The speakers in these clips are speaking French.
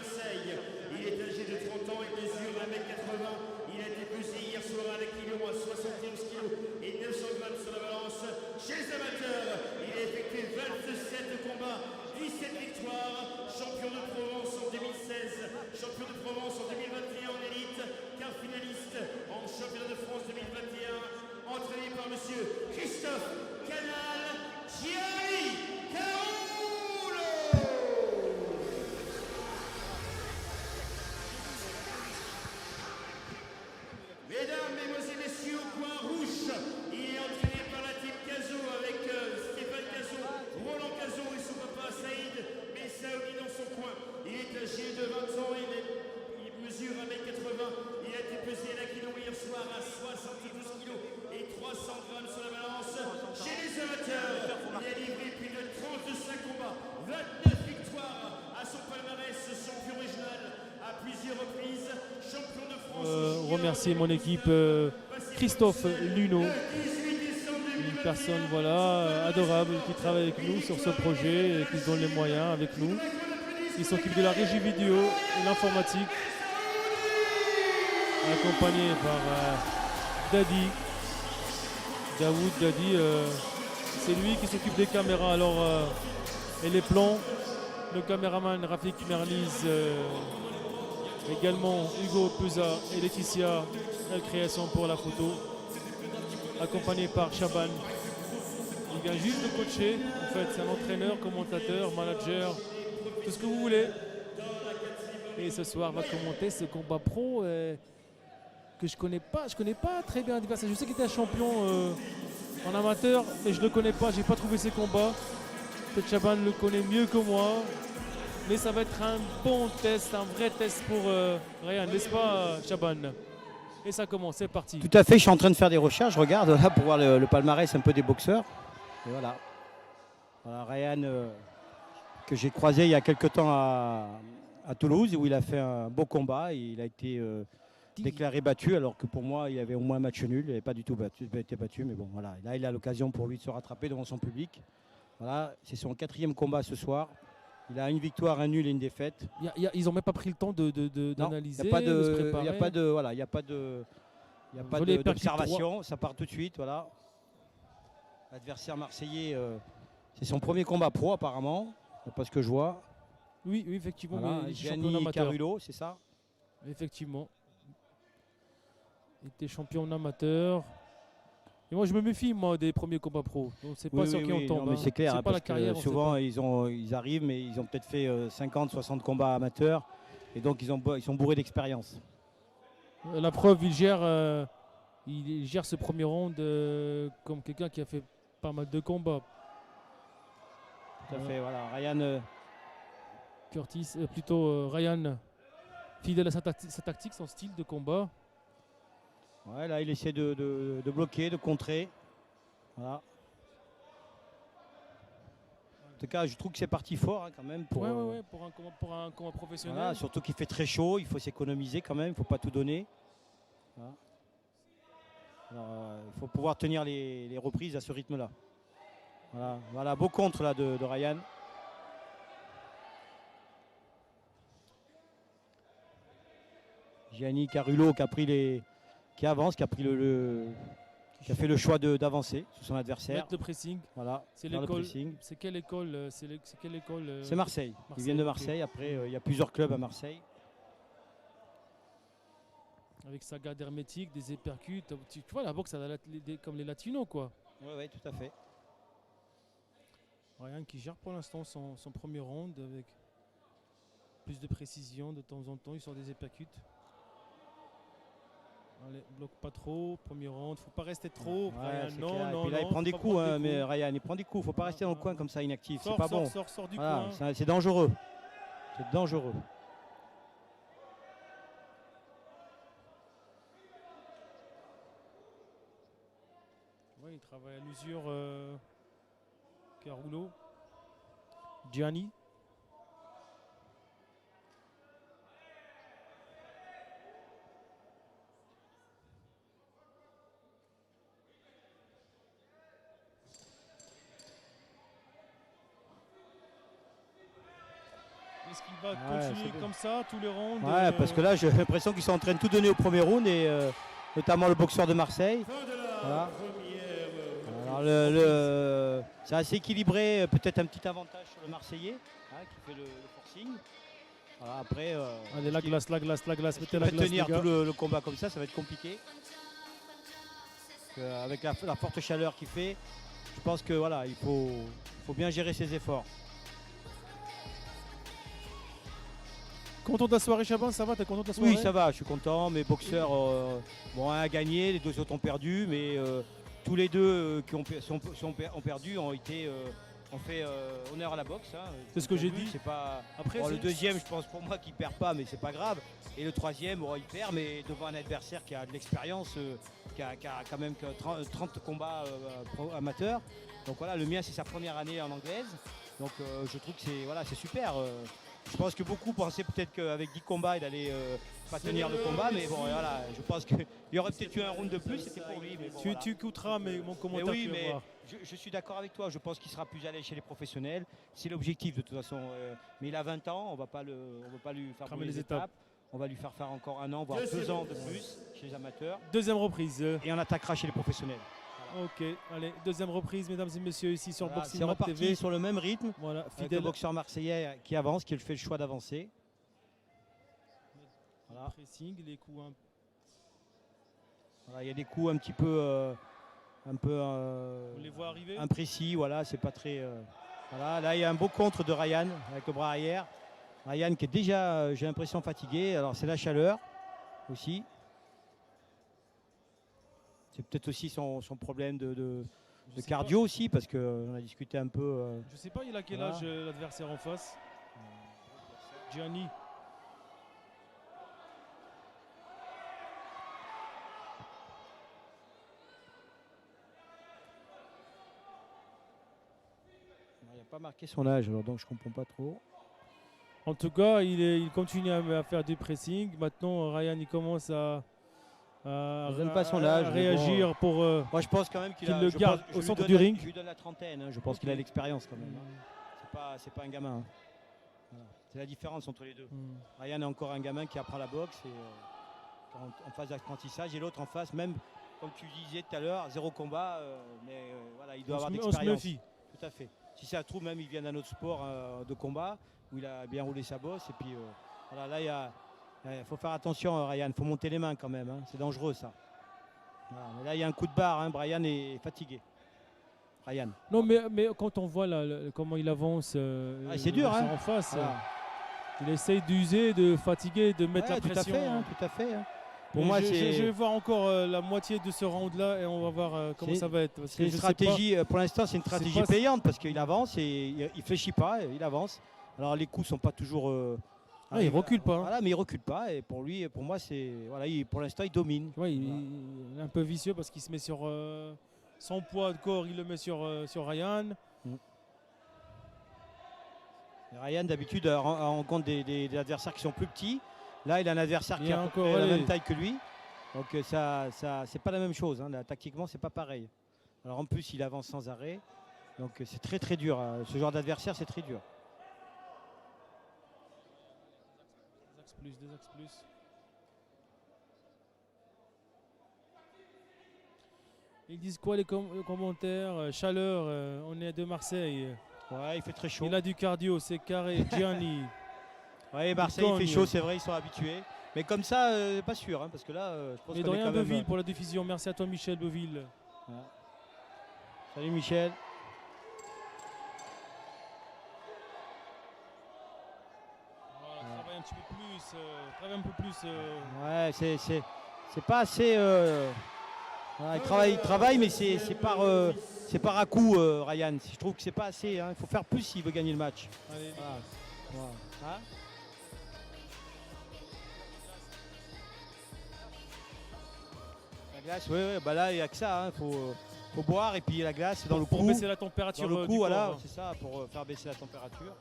Marseille. Il est âgé de 30 ans, il mesure 1m80. Il a été pesé hier soir à Aquilon à 71 kg et 900 grammes sur la balance. Chez les amateurs, il a effectué 27 combats, 17 victoires, champion de Provence en 2016, champion de Provence en 2021 en élite, quart finaliste en championnat de France 2021, entraîné par monsieur Christophe Canal Thierry Caroulo. Mesdames, Mesdemoiselles et Messieurs, au coin rouge, il est entraîné par la team Cazot avec Stéphane Cazot, Roland Cazot et son papa Saïd Messaoudi dans son coin. Il est âgé de 20 ans, il mesure 1m80. Il a été pesé à l'Aquilon hier soir à 72 kg et 300 grammes sur la balance. Chez les amateurs, il a livré plus de 35 combats, 29 victoires à son palmarès, champion régional à plusieurs reprises, champion de France. Remercier mon équipe, Christophe Luneau, une personne voilà, adorable qui travaille avec nous sur ce projet et qui se donne les moyens avec nous. Il s'occupe de la régie vidéo et l'informatique, accompagné par Dadi, Daoud Dadi. C'est lui qui s'occupe des caméras alors, et les plans. Le caméraman Rafik Merliz, également Hugo Peuza et Laetitia, la création pour la photo, accompagné par Chaban. Il vient juste de coacher, en fait c'est un entraîneur, commentateur, manager, tout ce que vous voulez. Et ce soir va commenter ce combat pro que je connais pas très bien l'adversaire. Je sais qu'il était un champion en amateur, mais je le connais pas, j'ai pas trouvé ses combats. Peut-être Chaban le connaît mieux que moi. Mais ça va être un bon test, un vrai test pour Ryan, n'est-ce pas Chaban? Et ça commence, c'est parti. Tout à fait, je suis en train de faire des recherches, je regarde là pour voir le palmarès un peu des boxeurs. Et voilà. Voilà Ryan que j'ai croisé il y a quelques temps à Toulouse où il a fait un beau combat. Et il a été déclaré battu alors que pour moi il avait au moins un match nul. Il n'avait pas du tout été battu, mais bon voilà. Là il a l'occasion pour lui de se rattraper devant son public. Voilà, c'est son 4e combat ce soir. Il a une victoire, un nul et une défaite. Ils n'ont même pas pris le temps d'analyser, de se préparer. Il n'y a pas d'observation. Ça part tout de suite. Voilà. L'adversaire marseillais, c'est son premier combat pro apparemment, d'après ce que je vois. Oui, effectivement. Voilà, Gianni Carulo, c'est ça? Effectivement. Il était champion en amateur. Et moi je me méfie des premiers combats pro. Donc c'est pas sur qui on tombe. C'est clair, c'est pas la carrière. Souvent ils arrivent mais ils ont peut-être fait 50-60 combats amateurs et donc ils sont bourrés d'expérience. La preuve, il gère ce premier round comme quelqu'un qui a fait pas mal de combats. Tout à fait, voilà. Ryan Ryan, fidèle à sa tactique, son style de combat. Ouais, là il essaie de bloquer, de contrer. Voilà. En tout cas, je trouve que c'est parti fort quand même pour un combat professionnel. Voilà, surtout qu'il fait très chaud, il faut s'économiser quand même, il ne faut pas tout donner. Voilà. Alors, il faut pouvoir tenir les reprises à ce rythme-là. Voilà, beau contre là de Ryan. Gianni Carulo qui avance, qui a fait le choix d'avancer sur son adversaire. Mettre le pressing. Voilà. C'est l'école. C'est quelle école? C'est Marseille. Ils viennent de Marseille. Après, il y a plusieurs clubs à Marseille. Avec sa garde hermétique, des épercutes. Tu vois, la boxe, comme les latinos, quoi. Oui, tout à fait. Ryan qui gère pour l'instant son premier round avec plus de précision de temps en temps. Il sort des épercutes. Allez, bloque pas trop, premier round, faut pas rester trop. Ouais, Ryan, non, puis là, il prend des coups, mais Ryan, il prend des coups, faut pas rester dans le coin comme ça inactif, c'est pas bon. Sors du coin. C'est dangereux. C'est dangereux. Ouais, il travaille à l'usure Carulo. Gianni. Est-ce qu'il va Ouais, continuer c'est comme ça tous les rounds? Ouais, parce que là, j'ai l'impression qu'ils sont en train de tout donner au premier round, et notamment le boxeur de Marseille. Fin de la Voilà. première. Alors, c'est assez équilibré, peut-être un petit avantage sur le Marseillais, hein, qui fait le forcing. Voilà, après, Allez, la glace, la glace, la glace. Mettez il la va glace, tenir les gars. tout le combat comme ça va être compliqué. Avec la forte chaleur qu'il fait, je pense que voilà, il faut bien gérer ses efforts. Content de la soirée, Chaban, ça va? T'es content de la soirée? Oui, ça va, je suis content. Mes boxeurs bon, un a gagné, les deux autres ont perdu, mais tous les deux qui ont perdu ont fait honneur à la boxe. Hein. C'est ce que j'ai Vu, dit. c'est pas... Après, Bon, le c'est- deuxième, je pense pour moi qu'il perd pas, mais c'est pas grave. Et le troisième, il perd, mais devant un adversaire qui a de l'expérience, qui a quand même que 30 combats amateurs. Donc voilà, le mien c'est sa première année en anglaise. Donc je trouve que c'est super. Je pense que beaucoup pensaient peut-être qu'avec 10 combats, il allait pas tenir le combat, mais bon voilà, je pense qu'il y aurait peut-être eu un round de plus, c'était pour lui. Mais bon, voilà. Tu écouteras mon Mais commentaire. oui, tu vas mais voir. je suis d'accord avec toi. Je pense qu'il sera plus à l'aise chez les professionnels. C'est l'objectif de toute façon. Mais il a 20 ans, on va pas lui faire Cramer brûler les les étapes. étapes. On va lui faire faire encore un an, voire 2 ans de plus chez les amateurs. Deuxième reprise. Et on attaquera chez les professionnels. Ok, allez, deuxième reprise, mesdames et messieurs, ici sur Voilà, Boxing c'est Mat reparti TV. sur le même rythme. Voilà, Avec le fidèle. boxeur marseillais qui avance, qui fait le choix d'avancer. Voilà. Pressing, les coups Voilà, il y a des coups un petit peu, on les voit arriver. imprécis. Voilà, c'est pas très. Voilà, là il y a un beau contre de Ryan avec le bras arrière. Ryan qui est déjà, j'ai l'impression, fatigué. Alors c'est la chaleur aussi. C'est peut-être aussi son problème de Je sais cardio aussi, parce qu'on a discuté un peu. pas- Je sais pas, il a quel Voilà. âge l'adversaire en face. Gianni. Il n'a pas marqué son âge, alors donc je comprends pas trop. En tout cas, il continue à faire du pressing. Maintenant, Ryan, il commence à Je donne pas son âge, mais réagir bon. pour. Moi je pense quand même qu'il Qu'il a, le je garde pense- je au lui centre donne du la- ring. Je lui donne la trentaine, hein. Je pense qu'il a l'expérience quand même. Hein. C'est pas un gamin. Hein. Voilà. C'est la différence entre les deux. Ryan est encore un gamin qui apprend la boxe et en phase d'apprentissage, et l'autre en face, même comme tu disais tout à l'heure, 0 combat, mais voilà, il doit avoir On se d'expérience. méfie. Tout à fait. Si ça se trouve, même il vient d'un autre sport de combat où il a bien roulé sa bosse, et puis voilà, là il faut faire attention, Ryan, il faut monter les mains quand même, hein. C'est dangereux ça. Voilà. Mais là il y a un coup de barre, hein. Brian est fatigué. Ryan. Non, mais quand on voit là, comment il avance, C'est dur, hein. en face, Voilà. il essaye d'user, de fatiguer, de mettre Ouais, la tout à pression. fait, hein, tout à fait, hein. Pour Mais moi, je vais c'est voir encore la moitié de ce round-là et on va voir comment C'est- ça va être. Parce que une je sais stratégie, pour l'instant, c'est une C'est stratégie pas- payante parce qu'il avance et il fléchit pas, il avance. Alors les coups sont pas toujours. Ah, il recule pas, hein. Voilà, mais il recule pas, et pour moi, c'est voilà, pour l'instant, il domine. pas. Ouais, il est un peu vicieux parce qu'il se met sur son poids de corps, il le met sur Ryan. Et Ryan, d'habitude, rencontre des adversaires qui sont plus petits. Là, il a un adversaire Il qui y a a à peu encore, près la allez. même taille que lui. Donc ça c'est pas la même chose. Hein. Là, tactiquement, c'est pas pareil. Alors en plus, il avance sans arrêt. Donc c'est très très dur. Hein. Ce genre d'adversaire, c'est très dur. Des axes plus. Ils disent quoi les commentaires? Chaleur, on est de Marseille. Ouais, il fait très chaud. Il a du cardio, c'est carré. Gianni. Ouais, Marseille, il fait cogne. chaud, c'est vrai, ils sont habitués. Mais comme ça, pas sûr, hein, parce que là, je pense Et qu'on est Dorian quand même... Beuville pour la diffusion. Merci à toi, Michel Beuville. Salut Michel. Voilà, travaille un petit peu plus. Travaille un peu plus. Ouais, c'est pas assez... voilà, il travaille, mais c'est par à coup, Ryan. Je trouve que c'est pas assez. Hein. Il faut faire plus s'il veut gagner le match. Allez, Voilà. Voilà. Hein. La glace, oui, bah là, il n'y a que ça. Il faut boire, et puis la glace dans le pour cou. baisser la température Dans le du cou, corps, voilà, hein. c'est ça, pour faire baisser la température.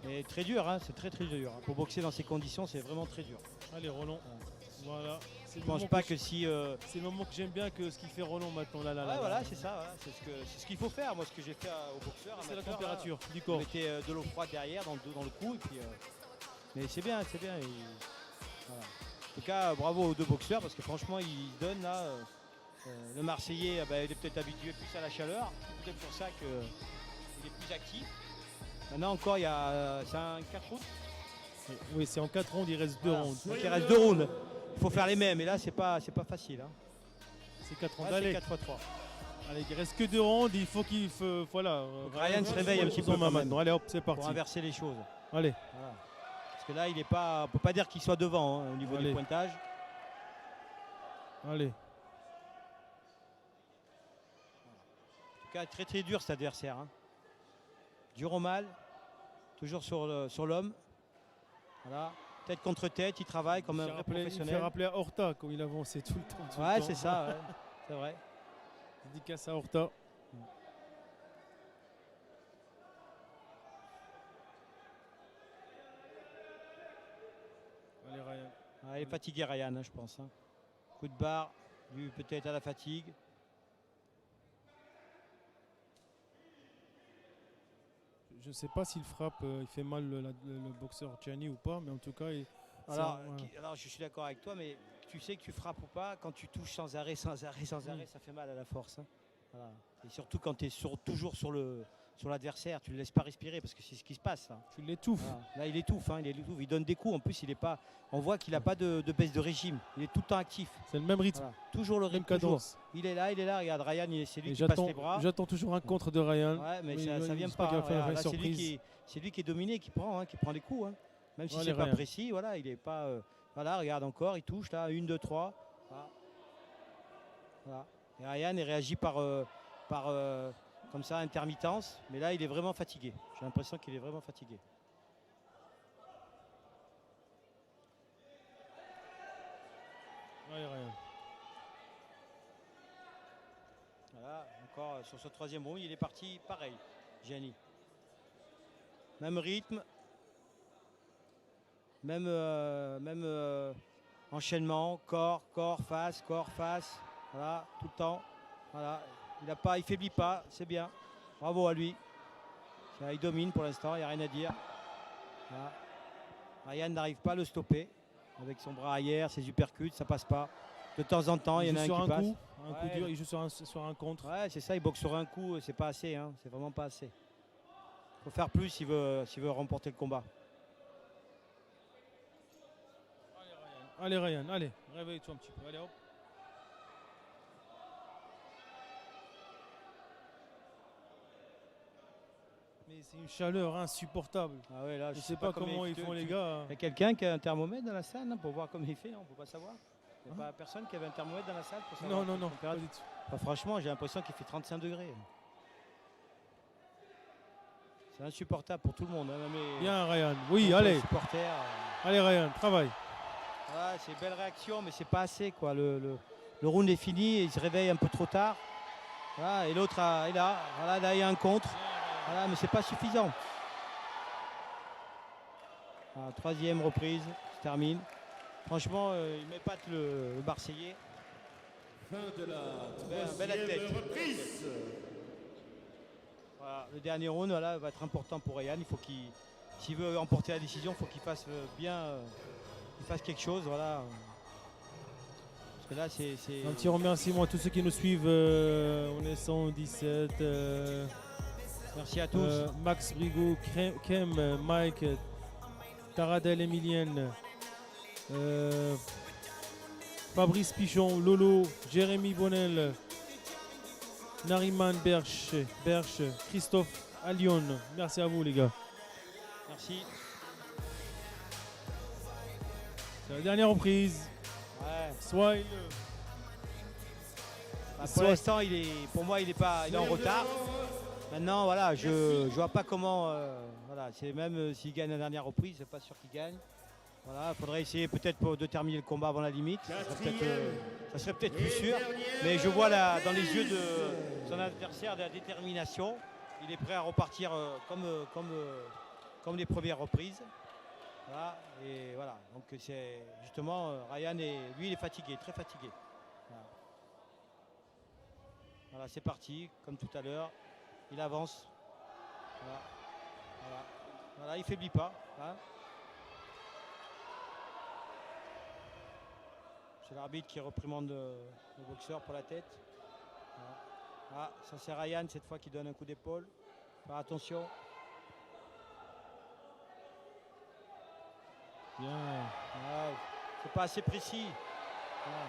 Et très dur, hein, c'est très très dur. Pour boxer dans ces conditions, c'est vraiment très dur. Allez, Roland. Voilà. C'est Je le pense moment pas que que si... c'est le moment que j'aime bien que ce qu'il fait Roland maintenant. Là, Ouais, voilà, c'est ça, voilà, c'est ce qu'il faut faire. Moi, ce que j'ai fait au boxeur, C'est la amateur, température du là, corps. on mettait de l'eau froide derrière, dans le cou, et puis Mais c'est bien, c'est bien. Voilà. En tout cas, bravo aux deux boxeurs parce que franchement, ils se donnent là. Le Marseillais, il est peut-être habitué plus à la chaleur. C'est peut-être pour ça qu'il est plus actif. Maintenant encore, c'est un 4 rounds. Oui, c'est en 4 rounds, il reste 2 rounds. Donc il reste 2 rounds. Il faut faire les mêmes. Et là, c'est pas facile. Hein. C'est 4 rounds. Ouais, Allez, c'est 4x3. allez, il reste que 2 rounds. Il faut qu'il voilà. Ryan se réveille un petit peu quand même. maintenant. Allez hop, c'est parti. Pour inverser les choses. Allez. Voilà. Parce que là, il est pas. On peut pas dire qu'il soit devant au niveau Allez. du pointage. Allez. En tout cas, très très dur cet adversaire. Hein. Dur au mal. Toujours sur l'homme. Voilà. Tête contre tête, il travaille comme un vrai Il professionnel. fait rappeler à Horta quand il avançait tout le temps. Ouais, c'est ça. Ouais. C'est vrai. Dédicace à Horta. Allez, Ryan. Il est fatigué Ryan, hein, je pense. Hein. Coup de barre, dû peut-être à la fatigue. Je ne sais pas s'il frappe, il fait mal le boxeur Gianni ou pas, mais en tout cas, Alors, je suis d'accord avec toi, mais tu sais que tu frappes ou pas, quand tu touches sans arrêt, ça fait mal à la force. Hein. Voilà. Et surtout quand tu es toujours sur l'adversaire, tu ne le laisses pas respirer parce que c'est ce qui se passe. Là, tu l'étouffes. voilà. Là il étouffe, hein, il donne des coups. En plus, on voit qu'il n'a pas de baisse de régime. Il est tout le temps actif. C'est le même rythme. Voilà. Toujours le rythme. Même cadence. Il est là. Regarde, Ryan, c'est lui Et qui passe les bras. J'attends toujours un contre de Ryan. Ouais, mais ça vient pas. Hein, là, c'est lui qui est dominé, qui prend les coups. Hein. Même si c'est pas précis, voilà, il est pas. Voilà, regarde encore, il touche là, 1, 2, 3. Voilà. Et Ryan réagit par comme ça, intermittence. Mais là, il est vraiment fatigué. J'ai l'impression qu'il est vraiment fatigué. Allez, Ryan. Voilà, encore sur ce troisième round, il est parti pareil, Gianni. Même rythme. Même enchaînement, corps, face. Voilà, tout le temps. Voilà. Il faiblit pas, c'est bien. Bravo à lui. Il domine pour l'instant, il n'y a rien à dire. Voilà. Ryan n'arrive pas à le stopper. Avec son bras arrière, ses uppercuts, ça passe pas. De temps en temps, il y en a un qui passe. Un coup dur, il joue sur un contre. Ouais, c'est ça, il boxe sur un coup, c'est pas assez, hein, c'est vraiment pas assez. Il faut faire plus s'il veut remporter le combat. Allez Ryan, allez, réveille-toi un petit peu, allez hop. Mais c'est une chaleur insupportable. Ah ouais, là, je sais pas comment ils font les gars. Il y a quelqu'un qui a un thermomètre dans la salle pour voir comment il fait, on ne peut pas savoir. Il n'y a pas personne qui avait un thermomètre dans la salle pour savoir. Non, pas du tout. Enfin, franchement, j'ai l'impression qu'il fait 35 degrés. C'est insupportable pour tout le monde. Hein, bien Ryan, oui, allez. Allez Ryan, travaille. Voilà, c'est une belle réaction, mais c'est pas assez, quoi. Le round est fini, et il se réveille un peu trop tard. Voilà, et l'autre est là. Voilà, là il y a un contre. Voilà, mais c'est pas suffisant. Voilà, troisième reprise, se termine. Franchement, il m'épate le Marseillais. Fin de la belle athlète. reprise. Voilà, le dernier round va être important pour Ryan. Il faut s'il veut emporter la décision, il faut qu'il fasse qu'il fasse quelque chose. Voilà. Parce que là, c'est... Un petit remerciement à tous ceux qui nous suivent. On est 117. Merci à tous. Max Brigo, Kem, Mike, Taradel Emilienne, Fabrice Pichon, Lolo, Jérémy Bonnel, Nariman Berche, Christophe Allion. Merci à vous les gars. Merci. C'est la dernière reprise. Ouais. Pour l'instant, pour moi, il est en retard. Maintenant, voilà, je vois pas comment. Voilà, c'est même s'il gagne la dernière reprise, c'est pas sûr qu'il gagne. Voilà, il faudrait essayer peut-être de terminer le combat avant la limite. Ça serait peut-être plus sûr. Mais je vois là, dans les yeux de son adversaire de la détermination. Il est prêt à repartir comme les premières reprises. Voilà, et voilà. Donc c'est justement Ryan lui il est fatigué, très fatigué. Voilà, c'est parti, comme tout à l'heure. Il avance. Voilà, il ne faiblit pas. Hein. C'est l'arbitre qui reprimande le boxeur pour la tête. Voilà. Ah, ça c'est Ryan cette fois qui donne un coup d'épaule. Faire attention. Bien. Ah, c'est pas assez précis. Voilà.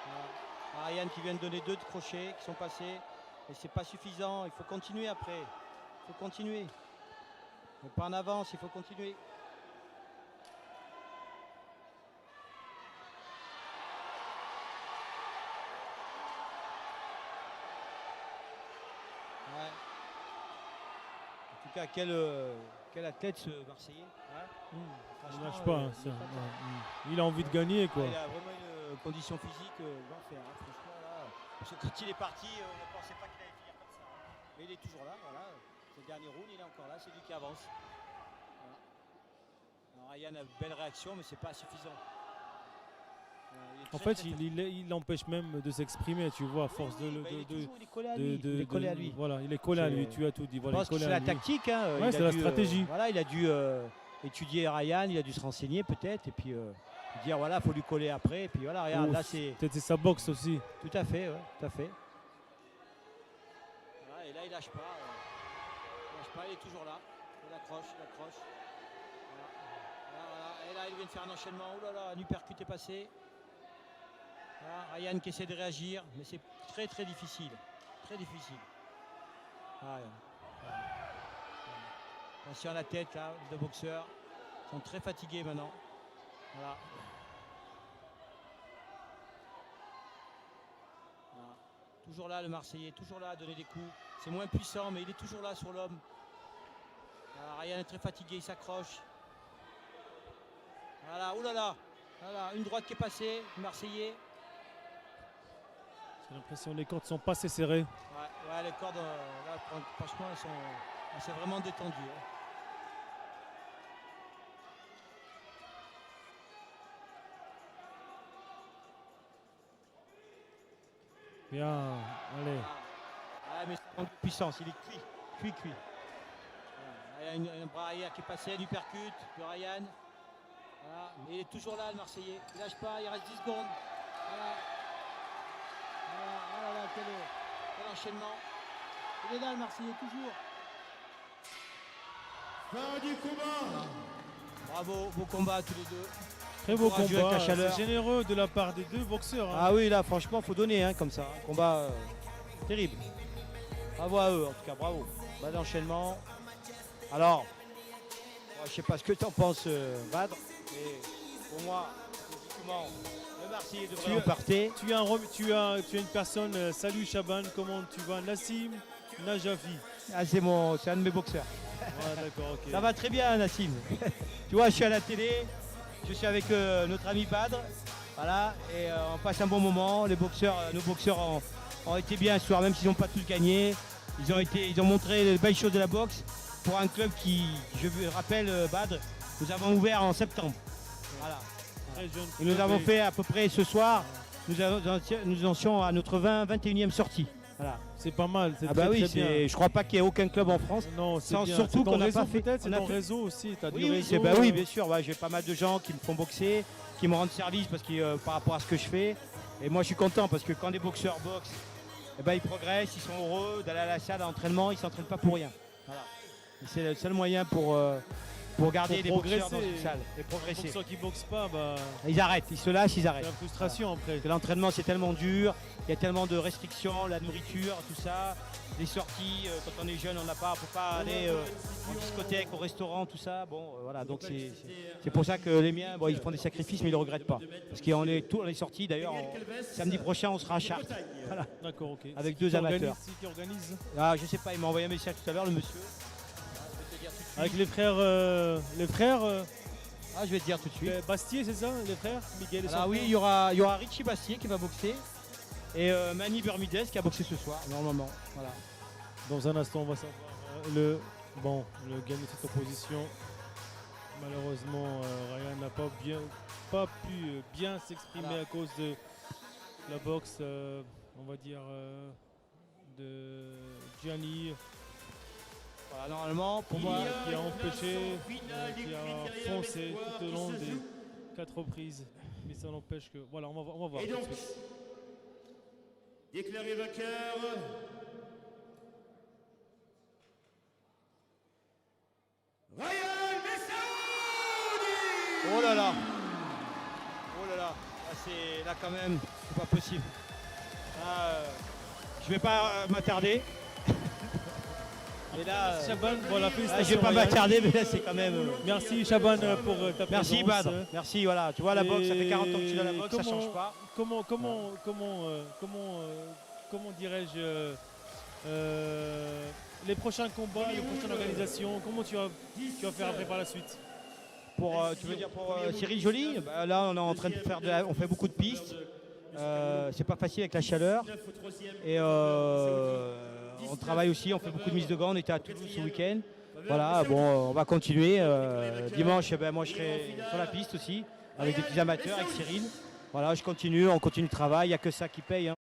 Voilà. Ryan qui vient de donner 2 crochets qui sont passés. Et c'est pas suffisant. Il faut continuer après. Il faut continuer. Mais pas en avance, il faut continuer. Ouais. En tout cas, quel athlète ce Marseillais. Hein. Il Franchement, lâche pas. Hein, il ça. est pas mal. Il a envie de gagner, quoi. Il a vraiment une condition physique l'enfer. Hein. Franchement, là, parce que quand il est parti, on ne pensait pas qu'il allait finir comme ça. Hein. Mais il est toujours là, voilà. C'est le dernier round, il est encore là, c'est lui qui avance. Voilà. Alors, Ryan a une belle réaction, mais c'est pas suffisant. Il est En très, fait, très, il l'empêche même de s'exprimer, tu vois, à force oui, bah, il est collé à lui. Il est collé à lui. Voilà, il est collé à C'est- lui, tu as tout dit. Je Voilà, il pense est que collé c'est à la lui. tactique. Hein. Ouais, Il c'est a la dû, stratégie. Voilà, il a dû étudier Ryan, il a dû se renseigner peut-être, et puis dire voilà, il faut lui coller après. Et puis voilà, regarde, Ouf, là c'est. Peut-être c'est sa boxe aussi. Tout à fait, ouais, tout à fait. Voilà, et là il lâche pas. Il lâche pas, il est toujours là. Il accroche, il accroche. Voilà. Voilà. Et là il vient de faire un enchaînement. Oh là là, un uppercut est passé. Voilà, Ryan qui essaie de réagir, mais c'est très très difficile. Très difficile. Voilà. Voilà. Attention à la tête là, les deux boxeurs. Ils sont très fatigués maintenant. Voilà. Voilà. Toujours là le Marseillais, toujours là à donner des coups. C'est moins puissant, mais il est toujours là sur l'homme. Voilà, Ryan est très fatigué, il s'accroche. Voilà, oulala. Voilà, une droite qui est passée, le Marseillais. J'ai l'impression que les cordes sont pas assez serrées. Ouais, les cordes, là, franchement, elles sont vraiment détendues. Hein. Bien, allez. Ah, mais c'est de puissance, il est cuit. Cuit. Voilà, il y a un bras arrière qui est passé, un uppercut de Ryan. Voilà, mais il est toujours là, le Marseillais. Il lâche pas, il reste 10 secondes. Voilà. Voilà, oh là là, quel enchaînement. Il est là, le Marseillais, toujours. Fin du combat. Bravo, beau combat tous les deux. Très beau Courageux avec combat. la chaleur. C'est généreux de la part des deux boxeurs. Hein. Ah oui, là, franchement, faut donner hein, comme ça. Un combat terrible. Bravo à eux, en tout cas, bravo. Bas d'enchaînement. Alors, je sais pas ce que tu en penses, Badre, mais pour moi, logiquement, le Marseillais devrait emporter. Tu as une personne, salut Chaban, comment tu vas? Nassim Najafi. Ah, c'est un de mes boxeurs. Ouais, d'accord, ok. Ça va très bien, Nassim. Tu vois, je suis à la télé, je suis avec notre ami Badre. Voilà, et on passe un bon moment. Les boxeurs, nos boxeurs ont été bien ce soir, même s'ils n'ont pas tous gagné. Ils ont montré les belles choses de la boxe pour un club qui, je vous rappelle, Badre, nous avons ouvert en septembre. Voilà. Très jeune Et nous club avons et- fait à peu près ce soir, nous en sommes à notre 21e sortie. Voilà. C'est pas mal, c'est Ah bah très, oui, très bien. je crois pas qu'il y ait aucun club en France. Non, c'est Sans- bien. surtout C'est ton qu'on n'a réseau, pas fait- peut-être, c'est on a ton fait- réseau aussi. T'as du Oui, réseau, oui, bien sûr. Ouais, j'ai pas mal de gens qui me font boxer, qui me rendent service parce que, par rapport à ce que je fais. Et moi, je suis content parce que quand des boxeurs boxent, eh ben, ils progressent, ils sont heureux d'aller à la salle à l'entraînement, ils ne s'entraînent pas pour rien. Voilà. Et c'est le seul moyen pour garder Pour les boxeurs dans progresser. une salle et Les progresser. boxeurs qui boxent pas, bah, Ils arrêtent, ils se lâchent, ils c'est arrêtent. la frustration après. Parce que l'entraînement c'est tellement dur, il y a tellement de restrictions, la nourriture, tout ça, les sorties, quand on est jeune on n'a pas, on peut pas aller en discothèque, au restaurant, tout ça. Bon voilà, donc c'est pour ça que les miens, bon, ils font des sacrifices mais ils ne regrettent pas. Parce qu'on est sortis d'ailleurs, samedi prochain on sera à Chartres. Voilà. D'accord, ok. Avec C'est deux qui organise- amateurs. c'est qui organise Ah, je sais pas, il m'a envoyé un message tout à l'heure le monsieur. Ah, je vais te dire tout de suite. Avec les frères Ah, je vais te dire tout de suite. Bastier, c'est ça, les frères Miguel et Alors son oui, frère il y aura Richie Bastier qui va boxer et Manny Bermudez qui a boxé ce soir, normalement. Voilà. Dans un instant, on va savoir le gagnant de cette opposition. Malheureusement, Ryan n'a pas pu bien s'exprimer Voilà. à cause de la boxe, on va dire, de Gianni. Voilà, Voilà, normalement, pour moi, qui a empêché, qui a foncé tout au long des 4 reprises. Mais ça n'empêche que. Voilà, on va voir. Et tout de donc, suite. déclaré vainqueur. Ryan Messaoudi. oh là là. Oh là là. Là, quand même, c'est pas possible. Je vais pas m'attarder. Et là, Chaban, voilà, je félicitations. vais pas Ryan. m'attarder, mais là, c'est quand même. Merci Chaban pour ta Merci présence. Bad. Merci, voilà. Tu vois, la boxe, ça fait 40 ans que tu es dans la boxe, ça comment- change pas. Comment dirais-je les prochains combats, les prochaines organisations, comment tu vas faire après par la suite? Tu veux dire pour Cyril Joly, bah, là on est en train de faire on fait beaucoup de pistes. C'est pas facile avec la chaleur. Et on travaille aussi, on fait beaucoup de mises de gants. On était à Toulouse ce week-end. Voilà, bon, on va continuer. Dimanche, ben, moi je serai sur la piste aussi, avec des petits amateurs, avec Cyril. Voilà, on continue le travail, il n'y a que ça qui paye. Hein.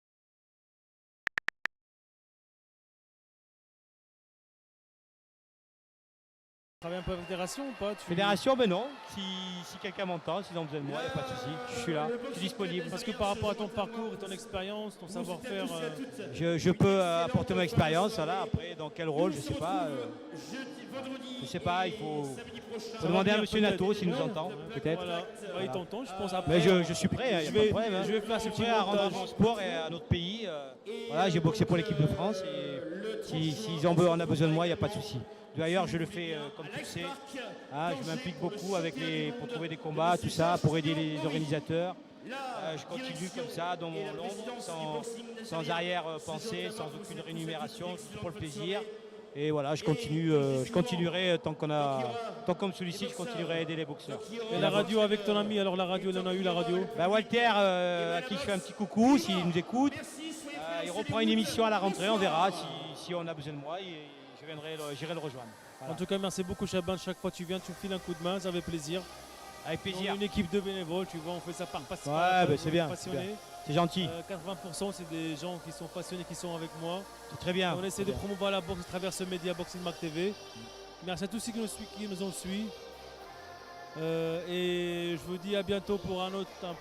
Tu travailles un peu avec la fédération ou pas? Fédération, ben non. Si quelqu'un m'entend, s'ils ont besoin de moi, il n'y a pas de souci. Je suis là, je suis disponible. Parce que par rapport à ton parcours et ton expérience, ton savoir-faire, Je peux apporter mon expérience, voilà. Après, dans quel rôle, je sais pas. Je sais pas, il faut demander à Monsieur Nato s'il nous entend, peut-être. voilà, il t'entend, je pense après. Mais je suis prêt, il n'y a pas de problème. Hein. Je vais faire ce Je suis petit prêt à rendre montage. mon sport et à notre pays. Voilà, j'ai boxé pour l'équipe de France et s'ils on a besoin de moi, il n'y a pas de souci. D'ailleurs, je le fais comme tu le sais. Hein, je m'implique beaucoup pour trouver des combats, tout ça, pour aider les organisateurs. Je continue comme ça dans mon long, sans arrière-pensée, sans aucune rémunération, juste pour le plaisir. Et voilà, je continuerai tant qu'on me sollicite, je continuerai à aider les boxeurs. Et la radio avec ton ami, alors la radio, on en a eu la radio. Bah, Walter, à qui je fais un petit coucou, s'il nous écoute, il reprend une émission à la rentrée, on verra si on a besoin de moi, j'irai le rejoindre. Voilà. En tout cas, merci beaucoup Chaban, chaque fois que tu viens, tu me files un coup de main, ça fait plaisir. Avec On est plaisir. une équipe de bénévoles, tu vois, on fait ça par passion. Ouais, bah, c'est bien, Passionné. C'est gentil, 80% c'est des gens qui sont passionnés, qui sont avec moi. c'est très bien. On essaie de promouvoir la boxe à travers ce média Boxing Mac TV. Merci à tous ceux qui nous ont suivis. Et je vous dis à bientôt pour un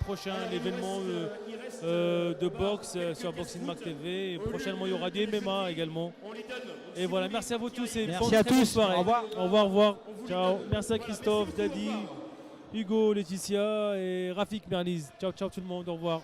prochain événement de boxe sur Boxing Mac TV. Et prochainement, il y aura du MMA également. Et voilà, merci à vous tous et Merci à très bonne tous. soirée. Au revoir. Au revoir, au revoir. Ciao. Merci à Christophe, Daddy, Hugo, Laetitia et Rafik Merliz. Ciao, ciao tout le monde. Au revoir.